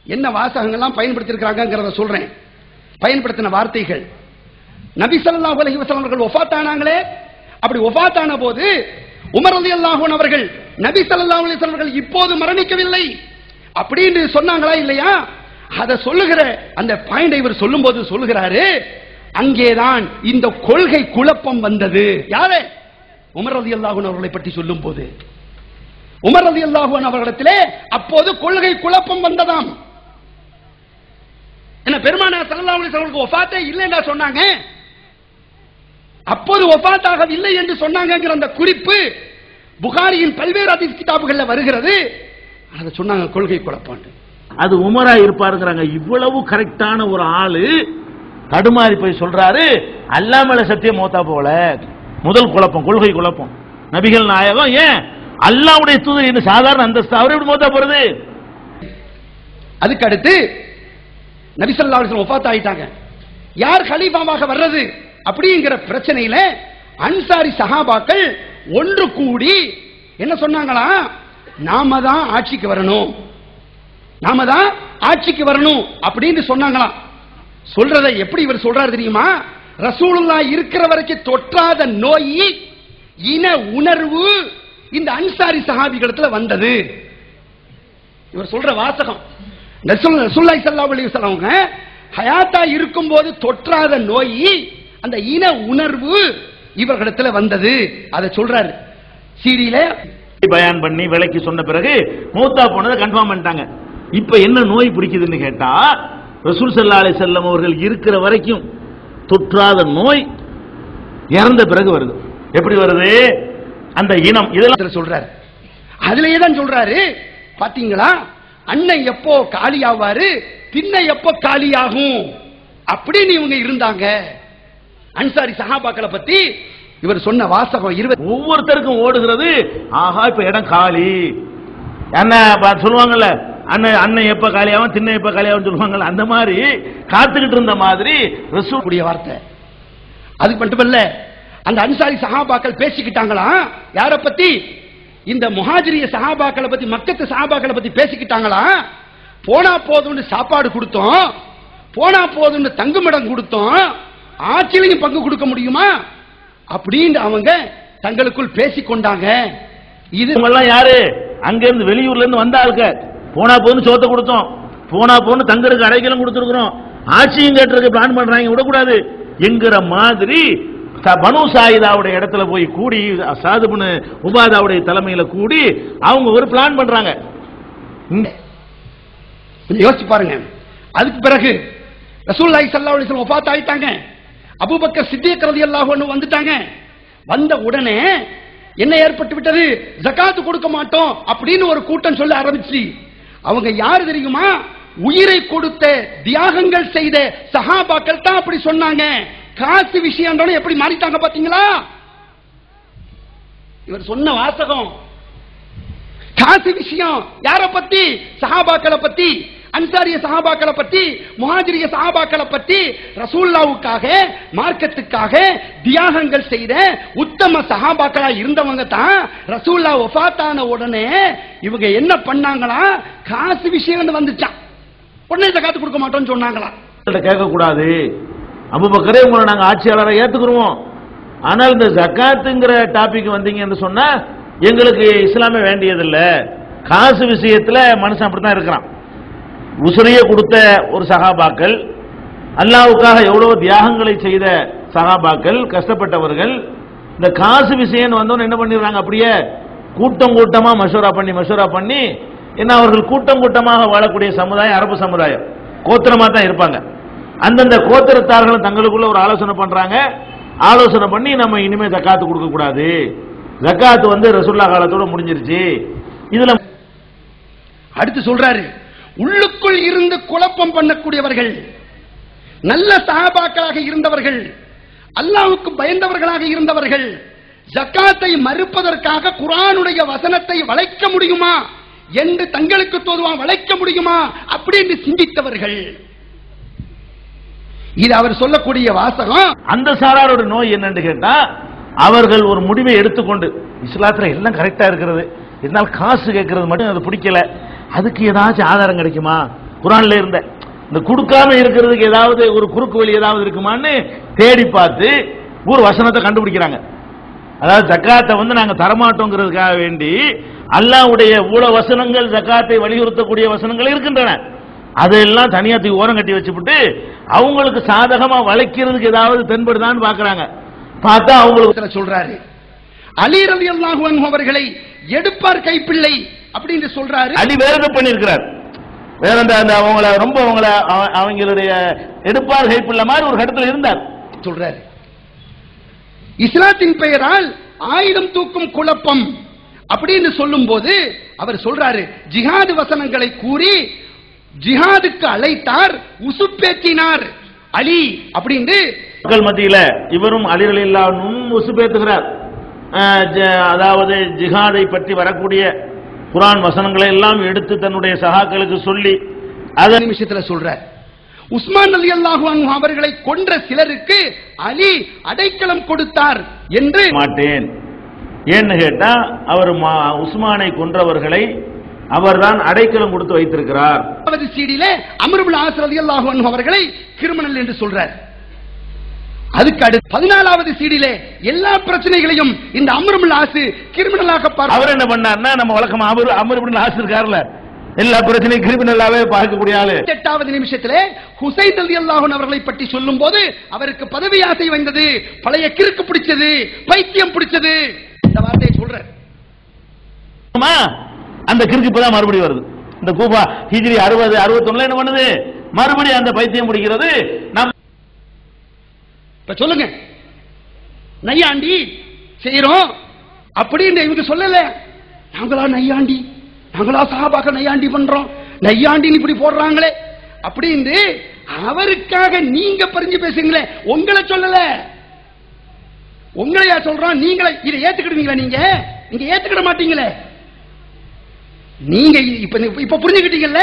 என்ன வாசகங்கள்லாம் பயன்படுத்தியிருக்கிறாங்கிறத சொல்றேன். பயன்படுத்தின வார்த்தைகள், நபி ஸல்லல்லாஹு அலைஹி வஸல்லம் அவர்கள் வஃபாத் ஆனாங்களே, அப்படி வஃபாத் ஆன போது உமர் ரலியல்லாஹு அன்ஹு அவர்கள் நபி ஸல்லல்லாஹு அலைஹி வஸல்லம் அவர்கள் இப்போது மரணிக்கவில்லை அப்படின்னு சொன்னாங்களா இல்லையா? அதை சொல்லுகிற அந்த பாயிண்டை இவர் சொல்லும்போது சொல்லுகிறாரு, அங்கேதான் இந்த கொள்கை குழப்பம் வந்தது. யாரே? உமர் ரலியல்லாஹு அன்ஹு அவர்களை பற்றி சொல்லும் போது உமர் ரலியல்லாஹு அன்ஹு அவர்களிடத்திலே அப்போது கொள்கை குழப்பம் வந்ததாம். என்ன பெருமானார் ஸல்லல்லாஹு அலைஹி வஸல்லம் வஃபாத்தே இல்லைன்னு சொன்னாங்க, அப்போது வஃபாத்தாக இல்லை என்று சொன்னாங்கங்கிற அந்த குறிப்பு புகாரியின் பல்வேறு ஹதீஸ் கிதாபுகள்ல வருகிறது. அதை சொன்னாங்க கொள்கை குழப்பம். அது உமரா இருப்பாருங்கிறாங்க. இவ்வளவு கரெக்டான ஒரு ஆளு தடுமாறி போய் சொல்றாரு, அல்லாஹ் மேல சத்தியம் மௌத்தா போல. முதல் குழப்பம் கொள்கை குழப்பம். நபிகள் நாயகம் ஏன் அல்லாஹ்வுடைய தூதர் இந்த சாதாரண அந்தஸ்து, அவர் எப்படி மௌத்தா போறது? அதுக்கு அடுத்து நபி ஸல்லல்லாஹு அலைஹி வஸல்லம் வஃபாத் ஆயிட்டாங்க, யார் கலீஃபாவாக வர்றது அப்படிங்கிற பிரச்சனையில அன்சாரி சஹாபாக்கள் ஒன்று கூடி என்ன சொன்னாங்களா, நாம தான் ஆட்சிக்கு வரணும், நாம தான் ஆட்சிக்கு வரணும் அப்படின்னு சொன்னாங்களாம். சொல்றதை எப்படி இவர் சொல்றாரு தெரியுமா? ரசூலுல்லாஹ் இருக்கிற வரைக்கும் தொற்றாத நோய், இன உணர்வு இந்த அன்சாரி சஹாபிகளிடத்துல வந்தது. இவர் சொல்ற வாசகம், ரசூலுல்லாஹி ஸல்லல்லாஹு அலைஹி வஸல்லம் ஹயாத்தா இருக்கும்போது தொற்றாத நோய், அந்த இன உணர்வு இவர்களிடத்துல வந்தது. அதை சொல்றாரு. சீடியில பயான் பண்ணி விலைக்கு சொன்ன பிறகு மௌத்தா போனதை கன்ஃபார்ம் பண்ணிட்டாங்க. இப்ப என்ன நோய் பிடிக்குதுன்னு கேட்டா, ரசூல் ஸல்லல்லாஹு அலைஹி வஸல்லம் அவர்கள் இருக்கிற வரைக்கும் தொற்றாத நோய் இறந்த பிறகு வருது. எப்படி வருது? அந்த இனம் இதெல்லாம் சொல்றாரு. அதுலயே தான் சொல்றாரு, பாத்தீங்களா அண்ணன் எப்போ காலியாவாரு, திண்ணை எப்போ காலியாகும் அப்படின்னு இவங்க இருந்தாங்க. அன்சாரி சஹாபாக்களை பத்தி இவர் சொன்ன வாசகம் 20. ஒவ்வொருத்தருக்கும் ஓடுகிறது, ஆஹா இப்ப இடம் காலி. என்ன சொல்லுவாங்கல்ல, அண்ணன் எப்ப காலியாவும் திண்ணை எப்ப காலியாவும் சொல்லுவாங்கல்ல, அந்த மாதிரி காத்துக்கிட்டு இருந்த மாதிரி ரசூல் கூடிய வார்த்தை. அதுக்கு மட்டுமல்ல, அந்த அன்சாரி சஹாபாக்கள் பேசிக்கிட்டாங்களா யார பத்தி? இந்த முஹாஜிரிய சஹாபாக்களை பத்தி, மக்கத்து சஹாபாக்களை பத்தி பேசிக்கிட்டாங்களா. போனா போதும்னு சாப்பாடு கொடுத்தோம், போனா போதும்னு தங்குமிடம் கொடுத்தோம், ஆட்சியிலையும் பங்கு கொடுக்க முடியுமா அப்படின்னு அவங்க தங்களுக்குள் பேசிக்கொண்டாங்க. இது யாரு? அங்க இருந்து வெளியூர்ல இருந்து வந்த ஆளுக்க. போனா போதுன்னு சோத்த கொடுத்தோம், போனா போன்னு தங்கருக்கு அடைக்கலம் கொடுத்துருக்கிறோம், ஆட்சியும் கேட்டிருக்க பிளான் பண்றாங்க, விடக்கூடாது என்கிற மாதிரி பனு சாயிதாவுடைய இடத்துல போய் கூடி, சாது பின் உபாதாவுடைய தலைமையில கூடி அவங்க ஒரு பிளான் பண்றாங்க. யோசிச்சு பாருங்க. அதுக்கு பிறகு ரசூலுல்லாஹி ஸல்லல்லாஹு அலைஹி வஸல்லம் வஃபாத் ஆயிட்டாங்க. அபூபக்கர் சித்திக் ரலியல்லாஹு அன்ஹு வந்துட்டாங்க. வந்த உடனே என்ன ஏற்பட்டு விட்டது? ஜகாத் கொடுக்க மாட்டோம் அப்படின்னு ஒரு கூட்டம் சொல்ல ஆரம்பிச்சு. அவங்க யாரு தெரியுமா? உயிரை கொடுத்த, தியாகங்கள் செய்த சஹாபாக்கள் தான் அப்படி சொன்னாங்க. காசு விஷயம் எப்படி மாறிட்டாங்க பாத்தீங்களா? இவர் சொன்ன வாசகம் காசு விஷயம். யார பத்தி? சஹாபாக்களை பத்தி, அன்சாரிய சஹாபாக்களை பத்தி, முஹாஜிரிய சஹாபாக்களை பத்தி. ரசூலுல்லாஹ்வுக்காக, மார்க்கத்துக்காக தியாகங்கள் செய்த உத்தம சஹாபாக்களா இருந்தவங்க தான் ரசூலுல்லாஹ் வஃபாத் ஆன உடனே இவங்க என்ன பண்ணாங்களா, காசு விஷயம் வந்துச்சான், உடனே ஜகாத் கொடுக்க மாட்டோம்னு சொன்னாங்களா. கேட்க கூடாது, அபூபக்கரே உங்களை நாங்க ஆட்சியாளரை ஏத்துக்குறோம், ஆனால் இந்த ஜகாத்துங்கிற டாபிக் வந்தீங்கன்னு சொன்னா எங்களுக்கு இஸ்லாமே வேண்டியதில்லை. காசு விஷயத்துல மனுஷன் அப்படித்தான் இருக்கிறான். உசுரையே கொடுத்த ஒரு சஹாபாக்கள், அல்லாஹ்வுக்காக எவ்வளவு தியாகங்களை செய்த சஹாபாக்கள், கஷ்டப்பட்டவர்கள், இந்த காசு விஷயம் வந்தோன்னு என்ன பண்ணிடுறாங்க, அப்படியே கூட்டம் கூட்டமா மஷூரா பண்ணி என்ன, அவர்கள் கூட்டம் கூட்டமாக வாழக்கூடிய சமுதாயம் அரபு சமுதாயம், கோத்திரமா தான் இருப்பாங்க. அந்தந்த கோத்திரத்தார்களும் தங்களுக்குள்ள ஒரு ஆலோசனை பண்றாங்க. ஆலோசனை பண்ணி நம்ம இனிமே ஜகாத்து கொடுக்க கூடாது, ஜகாத் ரசூலுல்லாஹ் காலத்தோட முடிஞ்சிருச்சு. இதுல அடுத்து சொல்றாரு, உள்ளுக்குள் இருந்து குழப்பம் பண்ணக்கூடியவர்கள், நல்ல சஹாபாக்களாக இருந்தவர்கள், அல்லாஹ்வுக்கு பயந்தவர்களாக இருந்தவர்கள், ஜகாத்தை மறுப்பதற்காக குர்ஆனுடைய வசனத்தை வளைக்க முடியுமா என்று தங்களுக்கு தோதுவா வளைக்க முடியுமா அப்படின்னு சிந்தித்தவர்கள். இது அவர் சொல்லக்கூடிய வாசகம். அந்த சாராரோட நோய் என்னன்னு கேட்டா, அவர்கள் ஒரு முடிவை எடுத்துக்கொண்டு, இஸ்லாத்துல எல்லாம் கரெக்டா இருக்கிறது, இதனால காசு கேட்கறது மட்டும் அது பிடிக்கல, அதுக்கு ஏதாச்சும் ஆதாரம் கிடைக்குமா, குர்ஆன்ல இருந்த இந்த கொடுக்காம இருக்கிறதுக்கு ஏதாவது ஒரு குறுக்கு வழி ஏதாவது இருக்குமான்னு தேடி பார்த்து ஒரு வசனத்தை கண்டுபிடிக்கிறாங்க. அதாவது ஜக்காத்தை வந்து நாங்க தரமாட்டோங்கிறதுக்காக வேண்டி அல்லாஹ்வுடைய இவ்வளவு வசனங்கள் ஜக்காத்தை வலியுறுத்தக்கூடிய வசனங்கள் இருக்கின்றன. அதெல்லாம் தனியா தூக்கி ஓரம் கட்டி வச்சுட்டு அவங்களுக்கு சாதகமா வளைக்கிறதுக்கு ஏதாவது தென்படுதான்னு பாக்குறாங்க. பார்த்தா அவங்களுக்கு சொல்றாரு அலி ரலியல்லாஹு அன்ஹு அவர்களை எடுப்பார் கைப்பிள்ளை அப்படின்னு சொல்றாரு. அலி வேற என்ன பண்ணிருக்கிறார், வேற அந்த அவங்கள ரொம்ப அவங்களுடைய எடுப்பார் கைப்பிள்ளை மாதிரி ஒரு கட்டத்தில் இருந்தார் சொல்றாரு. இஸ்லாத்தின் பெயரால் ஆயுதம் தூக்கும் குழப்பம் அப்படின்னு சொல்லும் போது அவர் சொல்றாரு ஜிஹாது வசனங்களை கூறி ஜிஹாதுக்கு அழைத்தார், உசுப்பேற்றினார் அலி அப்படின்னு மக்கள் மத்தியில இவரும் அலி ரலியல்லாஹு அன்ஹு உசுப்பேத்துகிறார். அதாவது ஜிஹாதை பற்றி வரக்கூடிய குர்ஆன் வசனங்களை எல்லாம் எடுத்து தன்னுடைய சகாக்களுக்கு சொல்லி அதே நிமிஷத்துல சொல்றார். உஸ்மான் ரலியல்லாஹு அன்ஹு அவர்களை கொன்ற சிலருக்கு அலி அடைக்கலம் கொடுத்தார் என்று மாட்டேன். ஏன்னு கேட்டா அவர் உஸ்மானை கொன்றவர்களை அவர்தான் அடைக்கலம் கொடுத்து வைத்திருக்கிறார். சீடியிலே அம்ர் இப்னு ஆஸ் ரலியல்லாஹு அன்ஹு அவர்களை கிரிமினல் என்று சொல்றார். அதுக்கு அடுத்து 14வது சீடியிலே எல்லா பிரச்சனைகளையும் இந்த அம்ர் இப்னு ஆஸ் கிரிமினலாக பார்த்தார். அவர் என்ன பண்ணார்னா நம்ம வழக்கமா அம்ர் இப்னு ஆஸ் இருக்கார்ல எல்லா பிரச்சனையும் கிரிமினலாவே பார்க்கக்கூடிய ஆளு. 8வது நிமிஷத்திலே ஹுசைன் ரலியல்லாஹு அன்ஹு அவர்களை பற்றி சொல்லும் போது அவருக்கு பதவி ஆசை வந்தது, பழைய கிறுக்கு பிடிச்சது, பைத்தியம் பிடிச்சது, இந்த வார்த்தையை சொல்றார். அந்த கிறுக்கு இப்பதான் மறுபடியும் வருது. இந்த கூபா ஹிஜ்ரி 60 61 என்ன பண்ணுது, மறுபடியும் அந்த பைத்தியம் பிடிக்கிறது. இப்ப சொல்லுங்க, நையாண்டி செய்யறோம் அப்படின்னு இவங்க சொல்லல. நாங்களா நையாண்டி, நாங்களா சஹாபாக்கள் நையாண்டி பண்றோம், நையாண்டி இப்படி போடுறாங்களே அப்படின்னு அவருக்காக நீங்க பறிஞ்சு பேசுங்களே, உங்களை சொல்லல. உங்களையா சொல்றோம், நீங்களே இதை ஏத்துக்கிடுவீங்களா? நீங்க ஏத்துக்கிட மாட்டீங்களே. நீங்க இப்ப புரிஞ்சுக்கிட்டீங்கல்ல,